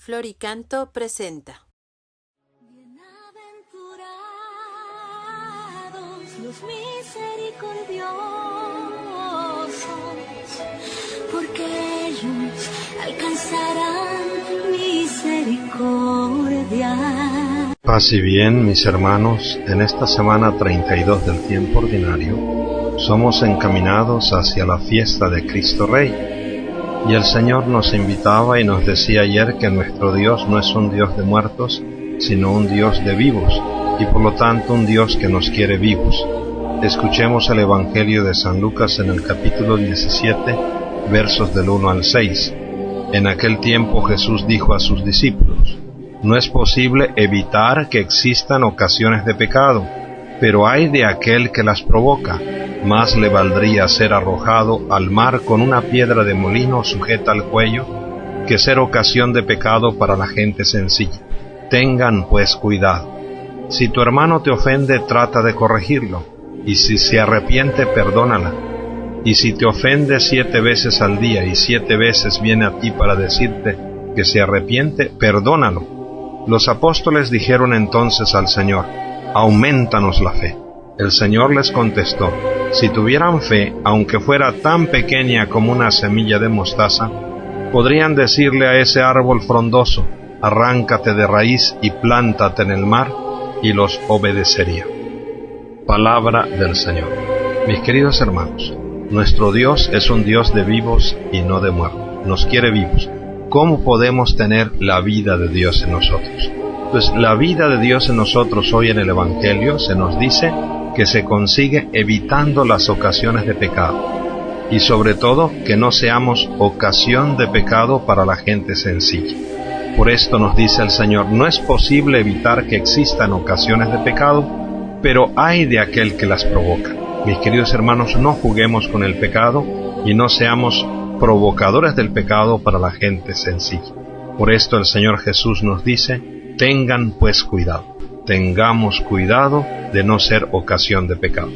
Floricanto presenta. Bienaventurados los misericordiosos, porque ellos alcanzarán misericordia. Paz y bien, mis hermanos, en esta semana 32 del tiempo ordinario, somos encaminados hacia la fiesta de Cristo Rey. Y el Señor nos invitaba y nos decía ayer que nuestro Dios no es un Dios de muertos, sino un Dios de vivos, y por lo tanto un Dios que nos quiere vivos. Escuchemos el Evangelio de San Lucas en el capítulo 17, versos del 1 al 6. En aquel tiempo Jesús dijo a sus discípulos: No es posible evitar que existan ocasiones de pecado, pero ay de aquel que las provoca. Más le valdría ser arrojado al mar con una piedra de molino sujeta al cuello, que ser ocasión de pecado para la gente sencilla. Tengan pues cuidado. Si tu hermano te ofende, trata de corregirlo, y si se arrepiente, perdónala. Y si te ofende 7 veces al día y 7 veces viene a ti para decirte que se arrepiente, perdónalo. Los apóstoles dijeron entonces al Señor: Aumentanos la fe. El Señor les contestó: Si tuvieran fe, aunque fuera tan pequeña como una semilla de mostaza, podrían decirle a ese árbol frondoso: Arráncate de raíz y plántate en el mar, y los obedecería. Palabra del Señor. Mis queridos hermanos, nuestro Dios es un Dios de vivos y no de muertos. Nos quiere vivos. ¿Cómo podemos tener la vida de Dios en nosotros? Pues la vida de Dios en nosotros hoy en el Evangelio se nos dice que se consigue evitando las ocasiones de pecado, y sobre todo que no seamos ocasión de pecado para la gente sencilla. Por esto nos dice el Señor: no es posible evitar que existan ocasiones de pecado, pero ay de aquel que las provoca. Mis queridos hermanos, no juguemos con el pecado y no seamos provocadores del pecado para la gente sencilla. Por esto el Señor Jesús nos dice: tengan pues cuidado. Tengamos cuidado de no ser ocasión de pecado.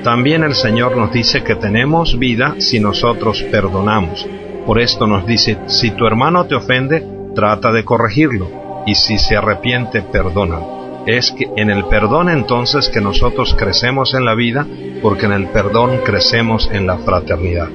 También el Señor nos dice que tenemos vida si nosotros perdonamos. Por esto nos dice: si tu hermano te ofende, trata de corregirlo, y si se arrepiente, perdónalo. Es que en el perdón entonces que nosotros crecemos en la vida, porque en el perdón crecemos en la fraternidad.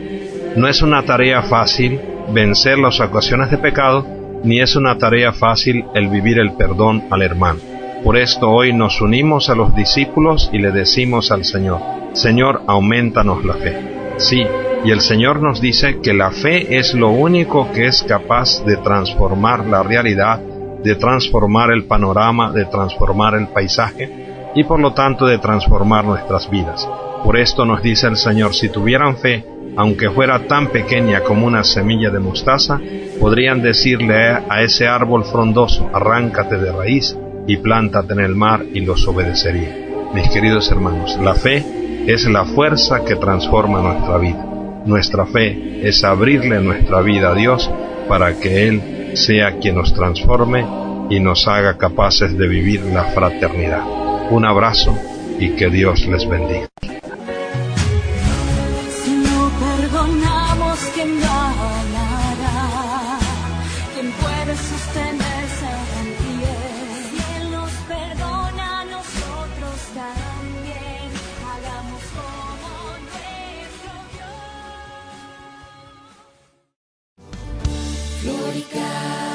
No es una tarea fácil vencer las ocasiones de pecado, ni es una tarea fácil el vivir el perdón al hermano. Por esto hoy nos unimos a los discípulos y le decimos al Señor: Señor, aumentanos la fe. Sí, y el Señor nos dice que la fe es lo único que es capaz de transformar la realidad, de transformar el panorama, de transformar el paisaje y por lo tanto de transformar nuestras vidas. Por esto nos dice el Señor: si tuvieran fe, aunque fuera tan pequeña como una semilla de mostaza, podrían decirle a ese árbol frondoso: arráncate de raíz y plántate en el mar, y los obedecería. Mis queridos hermanos, la fe es la fuerza que transforma nuestra vida. Nuestra fe es abrirle nuestra vida a Dios para que Él sea quien nos transforme y nos haga capaces de vivir la fraternidad. Un abrazo y que Dios les bendiga. Si no perdonamos, ¿quién ganará? ¿Quién puede sostenerse en pie? Si Él nos perdona, nosotros también hagamos como nuestro Dios. Floricanto.